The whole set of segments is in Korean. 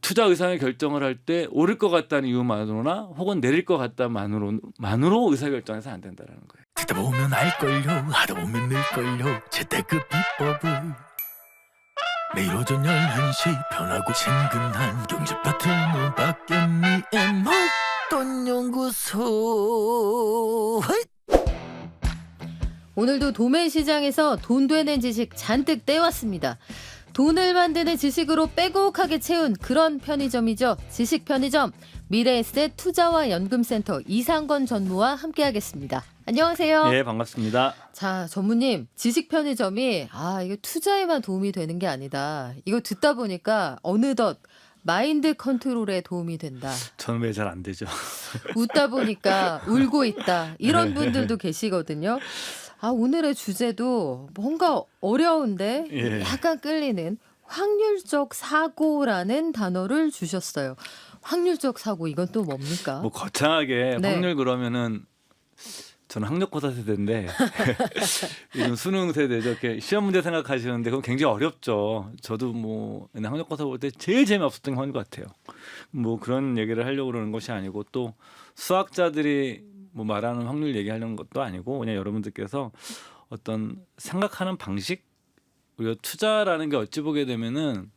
투자 의사의 결정을 할 때 오를 것 같다는 이유만으로나 혹은 내릴 것 같다만으로 의사결정해서 안 된다는 거예요. 듣다 보면 알걸요 하다 보면 늘걸요 재테크 비법을 매일 오전 11시 편하고 친근한 경제 파트너 박연미의 목돈연구소. 오늘도 도매 시장에서 돈 되는 지식 잔뜩 떼왔습니다. 돈을 만드는 지식으로 빼곡하게 채운 그런 편의점이죠. 지식 편의점 미래에셋 투자와 연금센터 이상건 전무와 함께하겠습니다. 안녕하세요. 예, 반갑습니다. 자, 전무님, 지식 편의점이 이거 투자에만 도움이 되는 게 아니다. 이거 듣다 보니까 어느덧 마인드 컨트롤에 도움이 된다. 저는 왜 잘 안 되죠? 웃다 보니까 울고 있다. 이런 분들도 계시거든요. 오늘의 주제도 뭔가 어려운데 예. 약간 끌리는 확률적 사고라는 단어를 주셨어요. 확률적 사고, 이건 또 뭡니까? 뭐 거창하게 네. 확률 그러면은 저는 학력고사 세대인데 요즘 수능 세대죠. 이렇게 시험 문제 생각하시는데 그건 굉장히 어렵죠. 저도 뭐 옛날 학력고사 볼 때 제일 재미없었던 게 확률 같아요. 뭐 그런 얘기를 하려고 그러는 것이 아니고 또 수학자들이 뭐 말하는 확률 얘기하려는 것도 아니고 그냥 여러분들께서 어떤 생각하는 방식, 우리가 투자라는 게 어찌 보게 되면은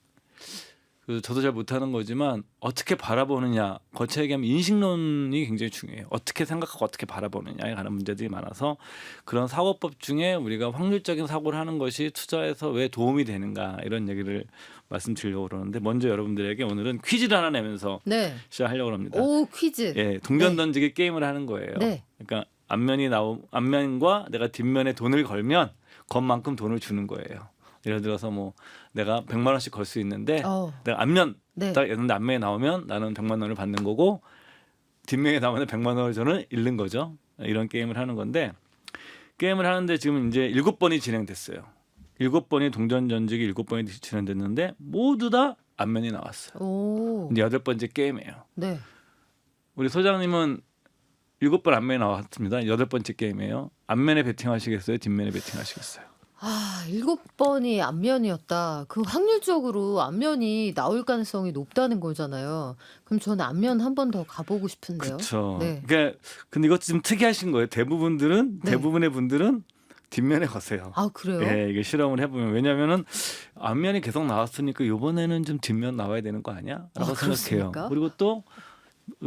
저도 잘 못하는 거지만 어떻게 바라보느냐, 거쳐 얘기하면 인식론이 굉장히 중요해요. 어떻게 생각하고 어떻게 바라보느냐에 관한 문제들이 많아서 그런 사고법 중에 우리가 확률적인 사고를 하는 것이 투자에서 왜 도움이 되는가 이런 얘기를 말씀드리려고 그러는데 먼저 여러분들에게 오늘은 퀴즈를 하나 내면서 네. 시작하려고 합니다. 오, 퀴즈. 예, 동전 네. 던지기 게임을 하는 거예요. 네. 그러니까 앞면과 내가 뒷면에 돈을 걸면 것만큼 돈을 주는 거예요. 예를 들어서 뭐 내가 100만 원씩 걸 수 있는데 내가 앞면 네. 딱 예를 들어 앞면에 나오면 나는 100만 원을 받는 거고 뒷면에 나오면 100만 원을 저는 잃는 거죠. 이런 게임을 하는 건데 게임을 하는데 지금 이제 7번이 진행됐어요. 7번이 동전 던지기 7번이 진행됐는데 모두 다 앞면이 나왔어요. 오. 이제 8번째 게임이에요. 네. 우리 소장님은 7번 앞면에 나왔습니다. 8번째 게임이에요. 앞면에 베팅하시겠어요? 뒷면에 베팅하시겠어요? 7번이 앞면이었다. 그 확률적으로 앞면이 나올 가능성이 높다는 거잖아요. 그럼 저는 앞면 한 번 더 가보고 싶은데요. 그렇죠. 네. 그러니까 근데 이것도 좀 특이하신 거예요. 네. 대부분의 분들은 뒷면에 거세요. 그래요? 예, 이게 실험을 해보면 왜냐하면은 앞면이 계속 나왔으니까 이번에는 좀 뒷면 나와야 되는 거 아니야?라고 생각해요. 그렇습니까? 그리고 또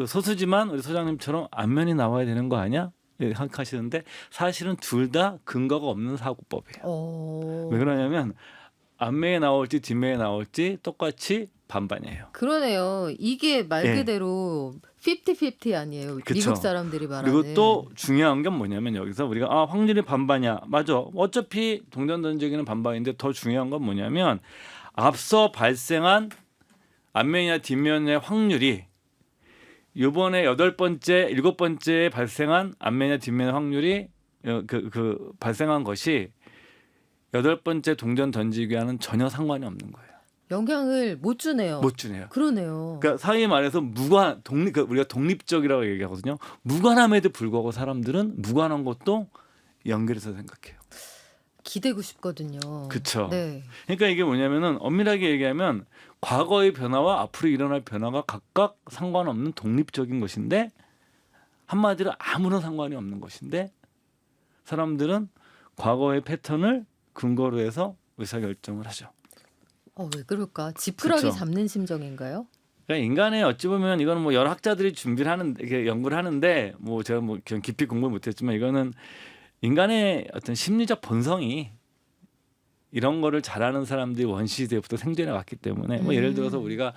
소수지만 우리 소장님처럼 앞면이 나와야 되는 거 아니야? 예, 생각하시는데 사실은 둘 다 근거가 없는 사고법이에요. 왜 그러냐면 앞면에 나올지 뒷면에 나올지 똑같이 반반이에요. 그러네요. 이게 말 예. 그대로 50-50 아니에요. 그쵸. 미국 사람들이 말하는. 그리고 또 중요한 건 뭐냐면 여기서 우리가 확률이 반반이야. 맞아. 어차피 동전 던지기는 반반인데 더 중요한 건 뭐냐면 앞서 발생한 앞면이나 뒷면의 확률이 이번에 8번째, 7번째에 발생한 앞면이나 뒷면의 확률이 발생한 것이 8번째 동전 던지기와는 전혀 상관이 없는 거예요. 영향을 못 주네요. 못 주네요. 그러네요. 그러니까 사회에 말해서 우리가 독립적이라고 얘기하거든요. 무관함에도 불구하고 사람들은 무관한 것도 연결해서 생각해요. 기대고 싶거든요. 그렇죠. 네. 그러니까 이게 뭐냐면은 엄밀하게 얘기하면 과거의 변화와 앞으로 일어날 변화가 각각 상관없는 독립적인 것인데 한마디로 아무런 상관이 없는 것인데 사람들은 과거의 패턴을 근거로 해서 의사결정을 하죠. 왜 그럴까? 지푸라기 그쵸. 잡는 심정인가요? 그러니까 인간의 어찌 보면 이거는 뭐 여러 학자들이 준비를 하는 이렇게 연구를 하는데 뭐 제가 뭐 깊이 공부를 못했지만 이거는 인간의 어떤 심리적 본성이 이런 거를 잘하는 사람들이 원시시대부터 생존해 왔기 때문에 뭐 예를 들어서 우리가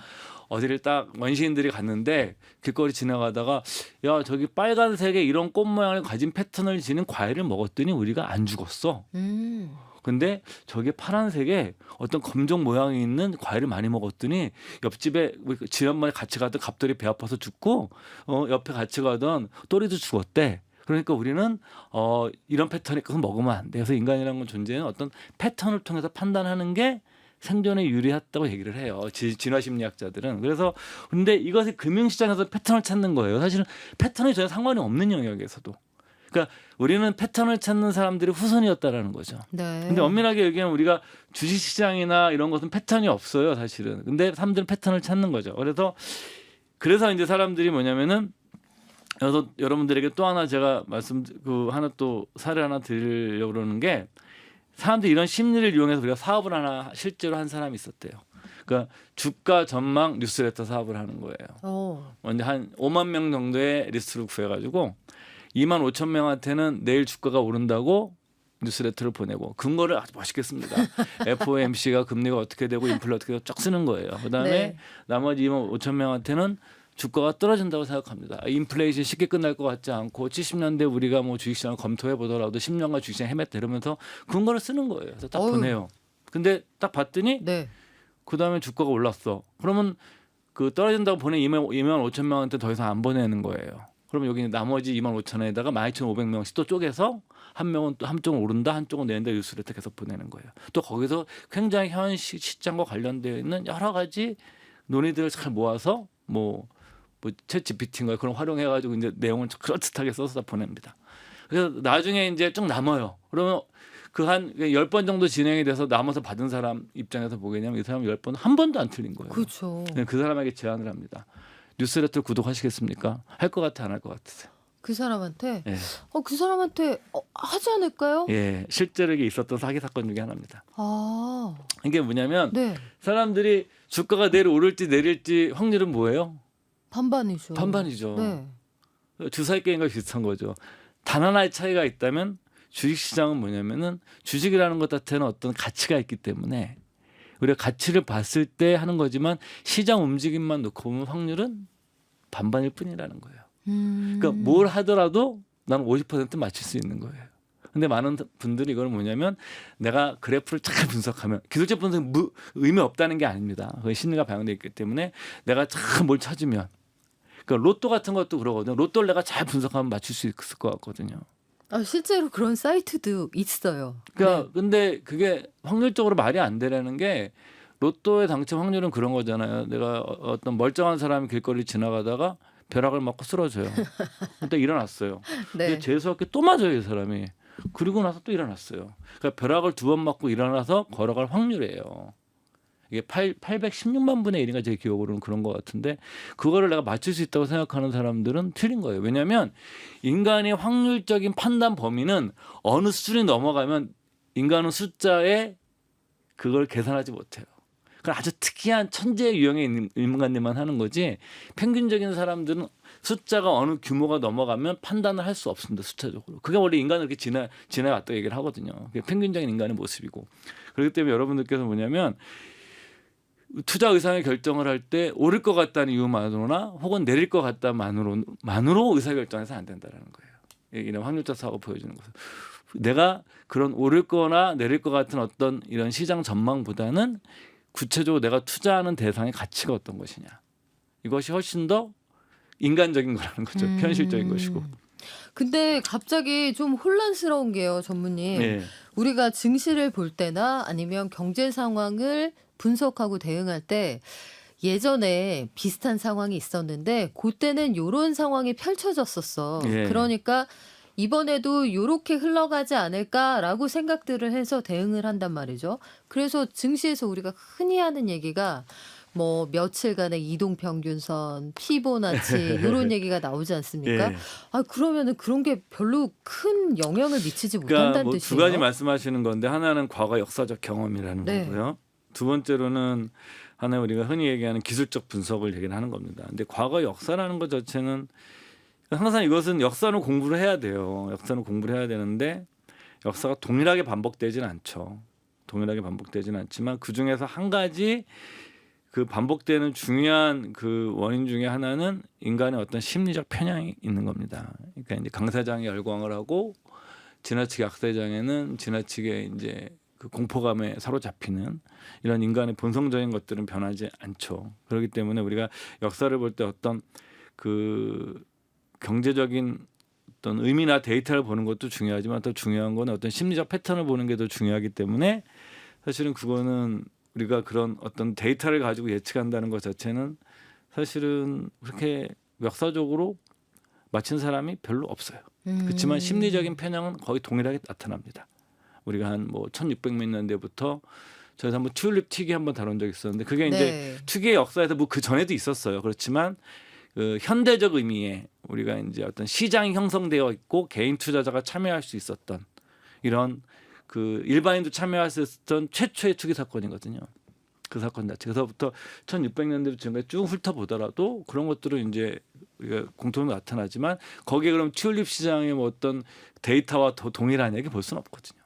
어디를 딱 원시인들이 갔는데 길거리 지나가다가 야 저기 빨간색의 이런 꽃 모양을 가진 패턴을 지닌 과일을 먹었더니 우리가 안 죽었어. 근데 저기 파란색에 어떤 검정 모양이 있는 과일을 많이 먹었더니 옆집에 지난번에 같이 가던 갑돌이 배 아파서 죽고 옆에 같이 가던 또리도 죽었대. 그러니까 우리는 이런 패턴이 그거 먹으면 안 돼. 그래서 인간이라는 건 존재는 어떤 패턴을 통해서 판단하는 게 생존에 유리했다고 얘기를 해요. 진화심리학자들은. 그래서 근데 이것이 금융시장에서 패턴을 찾는 거예요. 사실은 패턴이 전혀 상관이 없는 영역에서도. 그러니까 우리는 패턴을 찾는 사람들이 후손이었다라는 거죠. 네. 근데 엄밀하게 얘기하면 우리가 주식시장이나 이런 것은 패턴이 없어요, 사실은. 근데 사람들은 패턴을 찾는 거죠. 그래서 이제 사람들이 뭐냐면은 여러분들에게 또 하나 제가 하나 또 사례 하나 드리려고 그러는 게 사람들이 이런 심리를 이용해서 우리가 사업을 하나 실제로 한 사람이 있었대요. 그러니까 주가 전망 뉴스레터 사업을 하는 거예요. 먼저 한 5만 명 정도의 리스트를 구해가지고 2만 5천 명한테는 내일 주가가 오른다고 뉴스레터를 보내고 근거를 아주 멋있게 씁니다. FOMC가 금리가 어떻게 되고 인플레 어떻게 되고 쫙 쓰는 거예요. 그다음에 네. 나머지 2만 5천 명한테는 주가가 떨어진다고 생각합니다. 인플레이션 쉽게 끝날 것 같지 않고 70년대 우리가 뭐 주식시장을 검토해 보더라도 10년간 주식시장 헤맸다 이러면서 근거를 쓰는 거예요. 그래서 딱 보내요. 근데 딱 봤더니 네. 그다음에 주가가 올랐어. 그러면 그 떨어진다고 보낸 2만 5천 명한테 더 이상 안 보내는 거예요. 그러면 여기 나머지 2만 5천에다가 12,500명씩 또 쪼개서 한 명은 또 한쪽은 오른다 한쪽은 내린다 뉴스레터 계속 보내는 거예요. 또 거기서 굉장히 현 시장과 관련되어 있는 여러 가지 논의들을 잘 모아서 뭐 챗 GPT인가 그런 활용해가지고 이제 내용을 그럴듯하게 써서 다 보냅니다. 그래서 나중에 이제 쭉 남아요. 그러면 그 한 10번 정도 진행이 돼서 남아서 받은 사람 입장에서 보겠냐면 이 사람 10번 한 번도 안 틀린 거예요. 그렇죠. 그 사람에게 제안을 합니다. 뉴스레터 구독하시겠습니까? 할 것 같아 안 할 것 같으세요? 그 사람한테 예. 그 사람한테 하지 않을까요? 예, 실제로 이게 있었던 사기 사건 중에 하나입니다. 아. 이게 뭐냐면 네. 사람들이 주가가 내일 오를지 내릴지 확률은 뭐예요? 반반이죠. 반반이죠. 네. 주사위 게임과 비슷한 거죠. 단 하나의 차이가 있다면 주식시장은 뭐냐면은 주식이라는 것 자체는 어떤 가치가 있기 때문에 우리가 가치를 봤을 때 하는 거지만 시장 움직임만 놓고 보면 확률은 반반일 뿐이라는 거예요. 그러니까 뭘 하더라도 나는 50% 맞출 수 있는 거예요. 근데 많은 분들이 이걸 뭐냐면 내가 그래프를 잘 분석하면 기술적 분석은 의미 없다는 게 아닙니다. 그 심리가 반영되어 있기 때문에 내가 참 뭘 찾으면 그러니까 로또 같은 것도 그러거든요. 로또를 내가 잘 분석하면 맞출 수 있을 것 같거든요. 실제로 그런 사이트도 있어요. 그러니까 네. 근데 그게 확률적으로 말이 안 되라는 게 로또의 당첨 확률은 그런 거잖아요. 내가 어떤 멀쩡한 사람이 길거리 지나가다가 벼락을 맞고 쓰러져요. 그때 일어났어요. 네. 근데 재수없게 또 맞아요, 이 사람이. 그리고 나서 또 일어났어요. 그러니까 벼락을 2번 맞고 일어나서 걸어갈 확률이에요. 이게 816만 분의 1인가 제 기억으로는 그런 것 같은데 그거를 내가 맞출 수 있다고 생각하는 사람들은 틀린 거예요. 왜냐하면 인간의 확률적인 판단 범위는 어느 수준이 넘어가면 인간은 숫자에 그걸 계산하지 못해요. 그건 아주 특이한 천재 유형의 인간들만 하는 거지 평균적인 사람들은 숫자가 어느 규모가 넘어가면 판단을 할 수 없습니다. 숫자적으로. 그게 원래 인간을 이렇게 지나왔다 얘기를 하거든요. 그게 평균적인 인간의 모습이고. 그렇기 때문에 여러분들께서 뭐냐면 투자 의사의 결정을 할 때 오를 것 같다는 이유만으로나 혹은 내릴 것 같다만으로 의사결정해서 안 된다는 거예요. 이런 확률적 사고가 보여주는 것은. 내가 그런 오를 거나 내릴 것 같은 어떤 이런 시장 전망보다는 구체적으로 내가 투자하는 대상의 가치가 어떤 것이냐. 이것이 훨씬 더 인간적인 거라는 거죠. 현실적인 것이고. 근데 갑자기 좀 혼란스러운 게요, 전무님. 예. 우리가 증시를 볼 때나 아니면 경제 상황을 분석하고 대응할 때 예전에 비슷한 상황이 있었는데 그때는 이런 상황이 펼쳐졌었어. 예. 그러니까 이번에도 이렇게 흘러가지 않을까라고 생각들을 해서 대응을 한단 말이죠. 그래서 증시에서 우리가 흔히 하는 얘기가 뭐 며칠간의 이동평균선, 피보나치 이런 얘기가 나오지 않습니까? 예. 그러면은 그런 게 별로 큰 영향을 미치지 그러니까 못한다는 뭐 두 뜻이에요. 가지 말씀하시는 건데 하나는 과거 역사적 경험이라는 네. 거고요. 두 번째로는 하나 우리가 흔히 얘기하는 기술적 분석을 얘기를 하는 겁니다. 근데 과거 역사라는 것 자체는 항상 이것은 역사는 공부를 해야 돼요. 역사는 공부를 해야 되는데 역사가 동일하게 반복되지는 않죠. 동일하게 반복되지는 않지만 그 중에서 한 가지 그 반복되는 중요한 그 원인 중에 하나는 인간의 어떤 심리적 편향이 있는 겁니다. 그러니까 이제 강사장이 열광을 하고 지나치게 약사장에는 지나치게 이제 그 공포감에 사로잡히는 이런 인간의 본성적인 것들은 변하지 않죠. 그렇기 때문에 우리가 역사를 볼 때 어떤 그 경제적인 어떤 의미나 데이터를 보는 것도 중요하지만 더 중요한 건 어떤 심리적 패턴을 보는 게 더 중요하기 때문에 사실은 그거는 우리가 그런 어떤 데이터를 가지고 예측한다는 것 자체는 사실은 그렇게 역사적으로 맞힌 사람이 별로 없어요. 그렇지만 심리적인 편향은 거의 동일하게 나타납니다. 우리가 한 뭐 1600몇 년대부터 저희가 한번 튤립 투기 한번 다룬 적이 있었는데 그게 이제 네. 투기의 역사에서 뭐 그 전에도 있었어요. 그렇지만 그 현대적 의미의 우리가 이제 어떤 시장이 형성되어 있고 개인 투자자가 참여할 수 있었던 이런 그 일반인도 참여할 수 있었던 최초의 투기 사건이거든요. 그 사건 자체. 그래서부터 1600년대 지금까지 쭉 훑어보더라도 그런 것들은 이제 우리가 공통으로 나타나지만 거기에 그럼 튤립 시장의 뭐 어떤 데이터와 더 동일한 얘기 볼 수는 없거든요.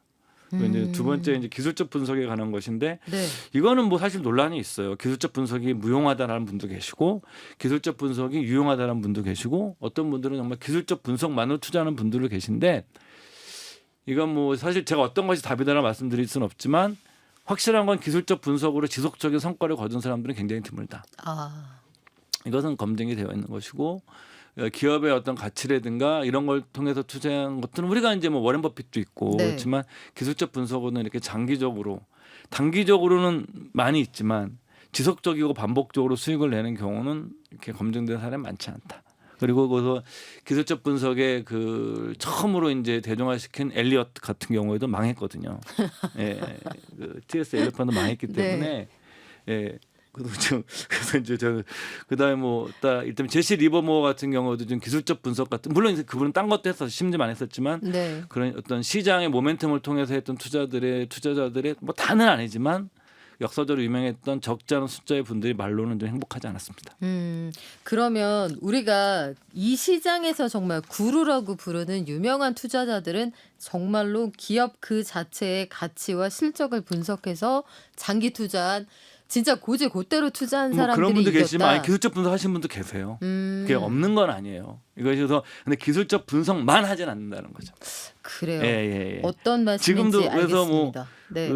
이제 두 번째 이제 기술적 분석에 관한 것인데 네. 이거는 뭐 사실 논란이 있어요. 기술적 분석이 무용하다라는 분도 계시고 기술적 분석이 유용하다라는 분도 계시고 어떤 분들은 정말 기술적 분석만으로 투자하는 분들도 계신데 이건 뭐 사실 제가 어떤 것이 답이다라고 말씀드릴 수는 없지만 확실한 건 기술적 분석으로 지속적인 성과를 거둔 사람들은 굉장히 드물다. 아. 이것은 검증이 되어 있는 것이고 기업의 어떤 가치라든가 이런 걸 통해서 투자한 것들은 우리가 이제 뭐 워렌 버핏도 있고 네. 그렇지만 기술적 분석은 이렇게 장기적으로 단기적으로는 많이 있지만 지속적이고 반복적으로 수익을 내는 경우는 이렇게 검증된 사람이 많지 않다. 그리고 거기서 기술적 분석에 그 처음으로 이제 대중화시킨 엘리엇 같은 경우에도 망했거든요. 예, 그 TS 엘리펀도 망했기 때문에 예. 그래서 이제 저는 그다음에 뭐딱 일단 제시 리버모어 같은 경우도 좀 기술적 분석 같은 물론 이제 그분은 딴 것도 했어서 심지만 했었지만 네. 그런 어떤 시장의 모멘텀을 통해서 했던 투자자들의 뭐 다는 아니지만 역사적으로 유명했던 적지 않은 숫자의 분들이 말로는 좀 행복하지 않았습니다. 그러면 우리가 이 시장에서 정말 구루라고 부르는 유명한 투자자들은 정말로 기업 그 자체의 가치와 실적을 분석해서 장기 투자한 진짜 곧대로 투자한 뭐 사람들이 그런 분도 이겼다. 계시지만 아니, 기술적 분석 하시는 분도 계세요. 그게 없는 건 아니에요. 이것에서 근데 기술적 분석만 하진 않는다는 거죠. 그래요. 예. 어떤 말씀인지 지금도 그래서 알겠습니다. 네.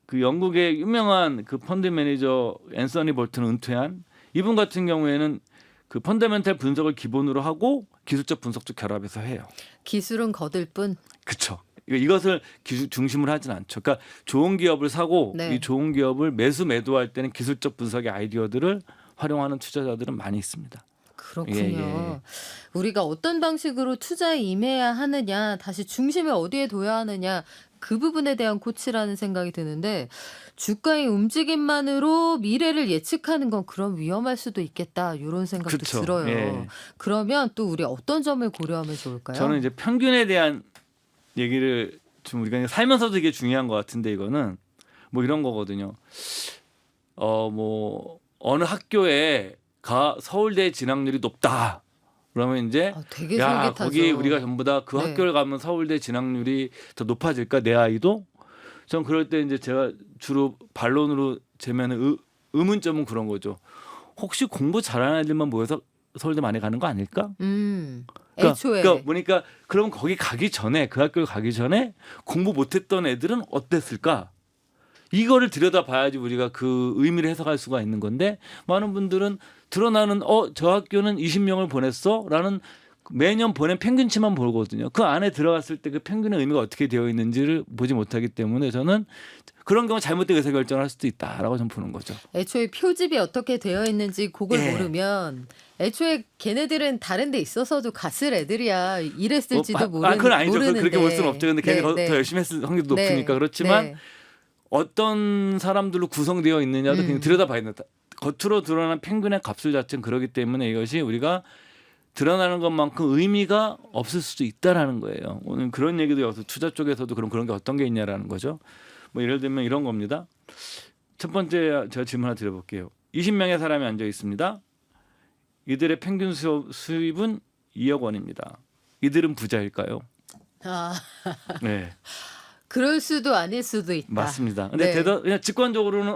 그 영국의 유명한 그 펀드 매니저 앤서니 볼튼 은퇴한 이분 같은 경우에는 그 펀더멘탈 분석을 기본으로 하고 기술적 분석도 결합해서 해요. 기술은 거들 뿐. 그렇죠. 이것을 기술 중심으로 하진 않죠. 그러니까 좋은 기업을 사고 네. 이 좋은 기업을 매도할 때는 기술적 분석의 아이디어들을 활용하는 투자자들은 많이 있습니다. 그렇군요. 우리가 어떤 방식으로 투자에 임해야 하느냐, 다시 중심을 어디에 둬야 하느냐, 그 부분에 대한 코치라는 생각이 드는데 주가의 움직임만으로 미래를 예측하는 건 그럼 위험할 수도 있겠다. 이런 생각도 그렇죠. 들어요. 예. 그러면 또 우리 어떤 점을 고려하면 좋을까요? 저는 이제 평균에 대한 얘기를 좀 우리가 살면서도 이게 중요한 것 같은데 이거는 뭐 이런 거거든요. 뭐 어느 학교에 서울대 진학률이 높다. 그러면 이제 되게 야 솔깃하죠. 거기 우리가 전부 다 그 네. 학교를 가면 서울대 진학률이 더 높아질까 내 아이도? 전 그럴 때 이제 제가 주로 반론으로 재면은 의문점은 그런 거죠. 혹시 공부 잘하는 애들만 모여서 서울대 많이 가는 거 아닐까? 애초에 그러니까 보니까 그럼 거기 가기 전에 그 학교를 가기 전에 공부 못했던 애들은 어땠을까? 이거를 들여다봐야지 우리가 그 의미를 해석할 수가 있는 건데 많은 분들은 드러나는 저 학교는 20명을 보냈어라는 매년 보낸 평균치만 보거든요. 그 안에 들어갔을 때 그 평균의 의미가 어떻게 되어 있는지를 보지 못하기 때문에 저는 그런 경우 잘못된 의사결정을 할 수도 있다라고 저는 보는 거죠. 애초에 표집이 어떻게 되어 있는지 그걸 예. 모르면 애초에 걔네들은 다른 데 있어서도 갔을 애들이야. 이랬을지도 그건 아니죠. 모르는데. 그렇게 볼 수는 없죠. 근데 걔네가 네. 더 열심히 했을 확률도 네. 높으니까. 그렇지만 네. 어떤 사람들로 구성되어 있느냐도 그냥 들여다봐야 된다. 겉으로 드러나는 평균의 값을 자체는 그렇기 때문에 이것이 우리가 드러나는 것만큼 의미가 없을 수도 있다라는 거예요. 오늘 그런 얘기도 여기서 투자 쪽에서도 그런 게 어떤 게 있냐라는 거죠. 뭐 예를 들면 이런 겁니다. 첫 번째 제가 질문 하나 드려볼게요. 20명의 사람이 앉아 있습니다. 이들의 평균 수입은 2억 원입니다. 이들은 부자일까요? 네. 그럴 수도 아닐 수도 있다. 맞습니다. 근데 네. 그냥 직관적으로는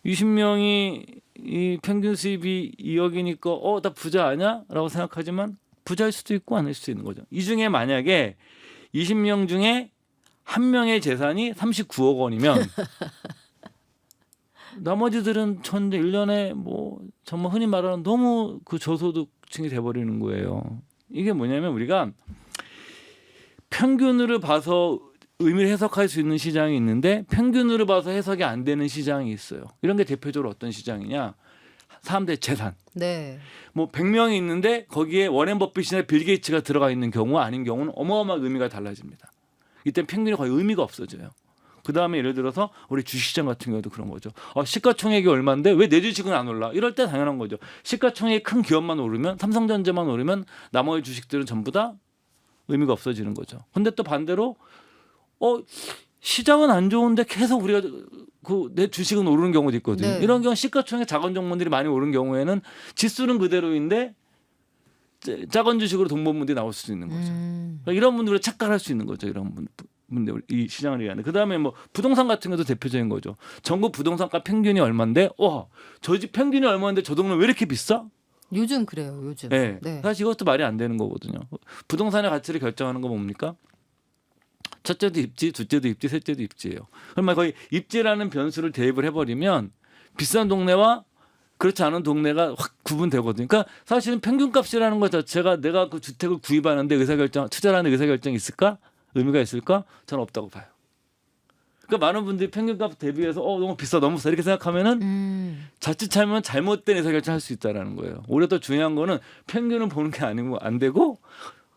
20명이 이 평균 수입이 2억이니까 나 부자 아니야? 라고 생각하지만 부자일 수도 있고 아닐 수도 있는 거죠. 이 중에 만약에 20명 중에 한 명의 재산이 39억 원이면 나머지들은 1년에 뭐 정말 흔히 말하는 너무 그 저소득층이 돼버리는 거예요. 이게 뭐냐면 우리가 평균으로 봐서 의미를 해석할 수 있는 시장이 있는데 평균으로 봐서 해석이 안 되는 시장이 있어요. 이런 게 대표적으로 어떤 시장이냐? 사람들의 재산. 네. 뭐 100명이 있는데 거기에 워렌 버핏이나 빌 게이츠가 들어가 있는 경우 아닌 경우는 어마어마한 의미가 달라집니다. 이때 평균이 거의 의미가 없어져요. 그다음에 예를 들어서 우리 주식시장 같은 경우도 그런 거죠. 시가총액이 얼마인데 왜 내 주식은 안 올라? 이럴 때 당연한 거죠. 시가총액이 큰 기업만 오르면 삼성전자만 오르면 나머지 주식들은 전부 다 의미가 없어지는 거죠. 근데 또 반대로 시장은 안 좋은데 계속 우리가 내 주식은 오르는 경우도 있거든요. 네. 이런 경우 시가총액 작은 종목들이 많이 오른 경우에는 지수는 그대로인데 작은 주식으로 돈 버는 분들이 나올 수도 있는 거죠. 그러니까 이런 분들을 착각할 수 있는 거죠. 이런 분들 이 시장을 얘기하는. 그다음에 뭐 부동산 같은 것도 대표적인 거죠. 전국 부동산가 평균이 얼마인데 저 집 평균이 얼마인데 저 동네 왜 이렇게 비싸? 요즘 그래요. 요즘. 네. 네. 사실 이것도 말이 안 되는 거거든요. 부동산의 가치를 결정하는 건 뭡니까? 첫째도 입지, 둘째도 입지, 셋째도 입지예요. 그러면 거의 입지라는 변수를 대입을 해버리면 비싼 동네와 그렇지 않은 동네가 확 구분되거든요. 그러니까 사실은 평균값이라는 것 자체가 내가 그 주택을 구입하는데 투자하는 의사결정이 있을까? 의미가 있을까? 저는 없다고 봐요. 그러니까 많은 분들이 평균값 대비해서 너무 비싸 이렇게 생각하면은 자칫 잘못된 의사결정 할 수 있다라는 거예요. 오히려 더 중요한 거는 평균을 보는 게 아니고 안 되고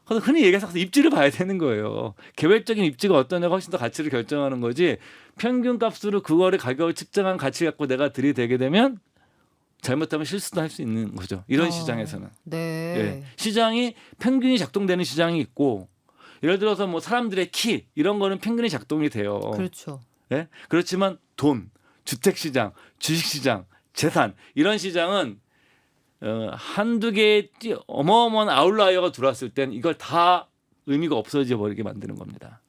흔히 얘기해서 입지를 봐야 되는 거예요. 개별적인 입지가 어떠냐가 훨씬 더 가치를 결정하는 거지 평균값으로 그거를 가격을 측정한 가치 갖고 내가 들이대게 되면 잘못하면 실수도 할 수 있는 거죠. 이런 시장에서는. 네. 예. 시장이 평균이 작동되는 시장이 있고 예를 들어서 뭐 사람들의 키 이런 거는 평균이 작동이 돼요. 그렇죠. 예? 그렇지만 돈, 주택시장, 주식시장, 재산 이런 시장은 한두 개의 어마어마한 아웃라이어가 들어왔을 땐 이걸 다 의미가 없어져 버리게 만드는 겁니다.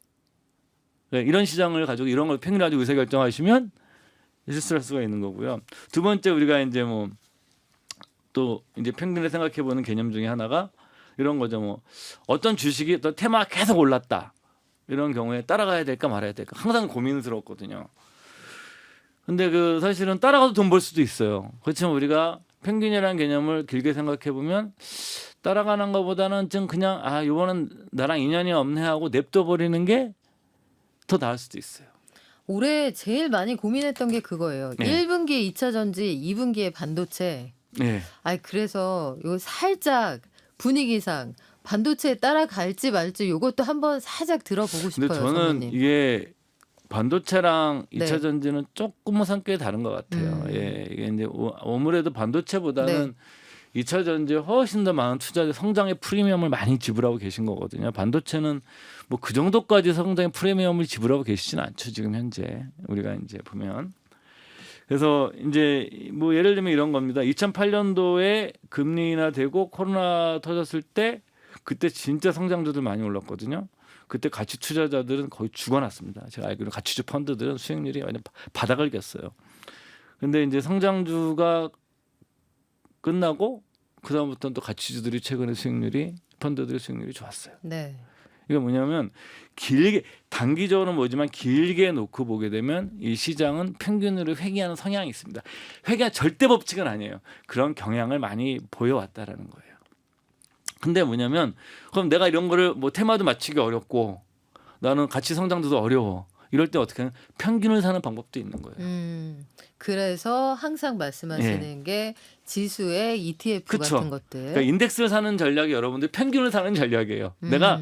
예, 이런 시장을 가지고 이런 걸 평균 가지고 의사결정하시면 실수할 수가 있는 거고요. 두 번째 우리가 이제 뭐 또 이제 평균을 생각해 보는 개념 중에 하나가 이런 거죠. 뭐 어떤 주식이 또 테마가 계속 올랐다. 이런 경우에 따라가야 될까 말아야 될까 항상 고민스럽거든요. 근데 사실은 따라가도 돈 벌 수도 있어요. 그렇지만 우리가 평균이라는 개념을 길게 생각해 보면 따라가는 것보다는 좀 그냥 이거는 나랑 인연이 없네 하고 냅둬 버리는 게 더 나을 수도 있어요. 올해 제일 많이 고민했던 게 그거예요. 네. 1분기에 2차 전지, 2분기에 반도체. 네. 그래서 요 살짝 분위기상 반도체에 따라갈지 말지 요것도 한번 살짝 들어보고 싶어요. 근데 저는 선배님. 이게 반도체랑 네. 2차 전지는 조금은 성격이 다른 것 같아요. 예, 이게 이제 아무래도 반도체보다는 2차 전지에 훨씬 더 많은 투자 성장의 프리미엄을 많이 지불하고 계신 거거든요. 반도체는 뭐 그 정도까지 성장의 프리미엄을 지불하고 계시지는 않죠. 지금 현재 우리가 이제 보면. 그래서 이제 뭐 예를 들면 이런 겁니다. 2008년도에 금리 인하되고 코로나 터졌을 때 그때 진짜 성장주들 많이 올랐거든요. 그때 가치 투자자들은 거의 죽어났습니다. 제가 알기로 가치주 펀드들은 수익률이 완전 바닥을 겼어요. 근데 이제 성장주가 끝나고 그다음부터는 또 가치주들이 최근에 펀드들의 수익률이 좋았어요. 네. 이게 뭐냐면 길게 단기적으로는 뭐지만 길게 놓고 보게 되면 이 시장은 평균으로 회귀하는 성향이 있습니다. 회귀가 절대 법칙은 아니에요. 그런 경향을 많이 보여왔다라는 거예요. 근데 뭐냐면 그럼 내가 이런 거를 뭐 테마도 맞추기 어렵고 나는 가치 성장도 어려워. 이럴 때 어떻게 하면 평균을 사는 방법도 있는 거예요. 그래서 항상 말씀하시는 게 지수의 ETF 그쵸. 같은 것들. 그러니까 인덱스를 사는 전략이 여러분들 평균을 사는 전략이에요. 내가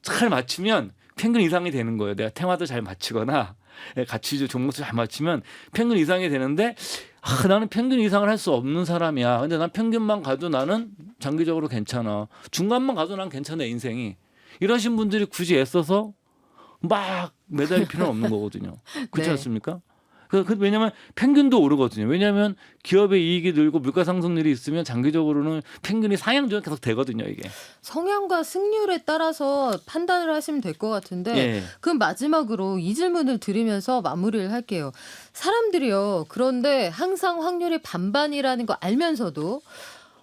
잘 맞추면 평균 이상이 되는 거예요. 내가 테마도 잘 맞추거나 가치주 종목도 잘 맞추면 평균 이상이 되는데 나는 평균 이상을 할 수 없는 사람이야. 근데 난 평균만 가도 나는 장기적으로 괜찮아. 중간만 가도 난 괜찮아 인생이. 이러신 분들이 굳이 애써서 막 매달릴 필요는 없는 거거든요. 그렇지 네. 않습니까? 왜냐하면 평균도 오르거든요. 왜냐하면 기업의 이익이 늘고 물가 상승률이 있으면 장기적으로는 평균이 상향조정 계속 되거든요. 이게. 성향과 승률에 따라서 판단을 하시면 될 것 같은데 예. 그럼 마지막으로 이 질문을 드리면서 마무리를 할게요. 사람들이요. 그런데 항상 확률이 반반이라는 거 알면서도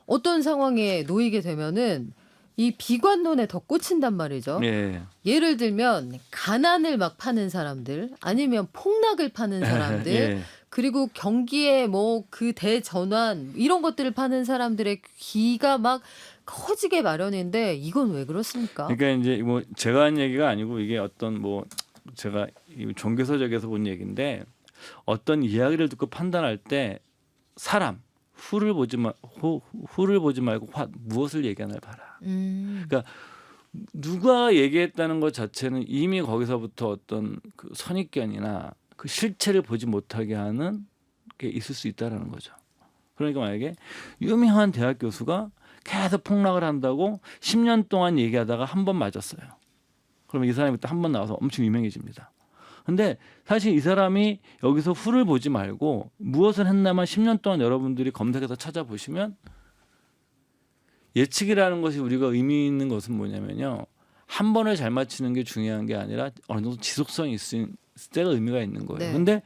어떤 상황에 놓이게 되면은 이 비관론에 더 꽂힌단 말이죠. 예. 예를 들면 가난을 막 파는 사람들 아니면 폭락을 파는 사람들 예. 그리고 경기에 뭐 그 대전환 이런 것들을 파는 사람들의 귀가 막 커지게 마련인데 이건 왜 그렇습니까? 그러니까 이제 뭐 제가 한 얘기가 아니고 이게 어떤 뭐 제가 종교서적에서 본 얘기인데 어떤 이야기를 듣고 판단할 때 사람 후를 보지 후를 보지 말고 무엇을 얘기하나를 봐라. 그러니까 누가 얘기했다는 것 자체는 이미 거기서부터 어떤 그 선입견이나 그 실체를 보지 못하게 하는 게 있을 수 있다라는 거죠. 그러니까 만약에 유명한 대학 교수가 계속 폭락을 한다고 10년 동안 얘기하다가 한 번 맞았어요. 그러면 이 사람이 또 한 번 나와서 엄청 유명해집니다. 근데 사실 이 사람이 여기서 후를 보지 말고 무엇을 했나만 10년 동안 여러분들이 검색해서 찾아보시면 예측이라는 것이 우리가 의미 있는 것은 뭐냐면요. 한 번을 잘 맞히는 게 중요한 게 아니라 어느 정도 지속성이 있을 때가 의미가 있는 거예요. 네. 근데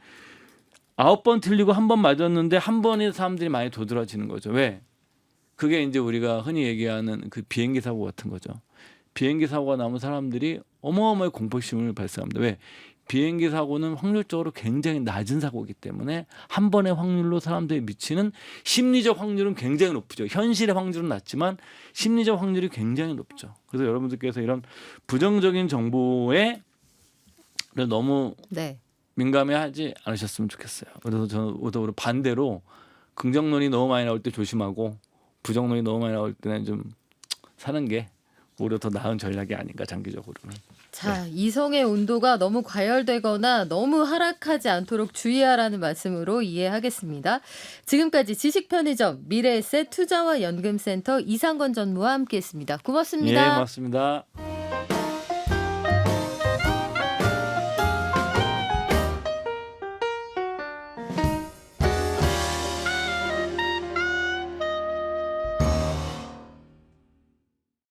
9번 틀리고 한 번 맞았는데 한 번에 사람들이 많이 도드라지는 거죠. 왜? 그게 이제 우리가 흔히 얘기하는 그 비행기 사고 같은 거죠. 비행기 사고가 나면 사람들이 어마어마하게 공포심을 발생합니다. 왜? 비행기 사고는 확률적으로 굉장히 낮은 사고이기 때문에 한 번의 확률로 사람들이 미치는 심리적 확률은 굉장히 높죠. 현실의 확률은 낮지만 심리적 확률이 굉장히 높죠. 그래서 여러분들께서 이런 부정적인 정보에 너무 네. 민감해하지 않으셨으면 좋겠어요. 그래서 저는 오히려 반대로 긍정론이 너무 많이 나올 때 조심하고 부정론이 너무 많이 나올 때는 좀 사는 게 오히려 더 나은 전략이 아닌가 장기적으로는. 자, 이성의 온도가 너무 과열되거나 너무 하락하지 않도록 주의하라는 말씀으로 이해하겠습니다. 지금까지 지식편의점 미래에셋 투자와 연금센터 이상건 전무와 함께했습니다. 고맙습니다. 예, 고맙습니다.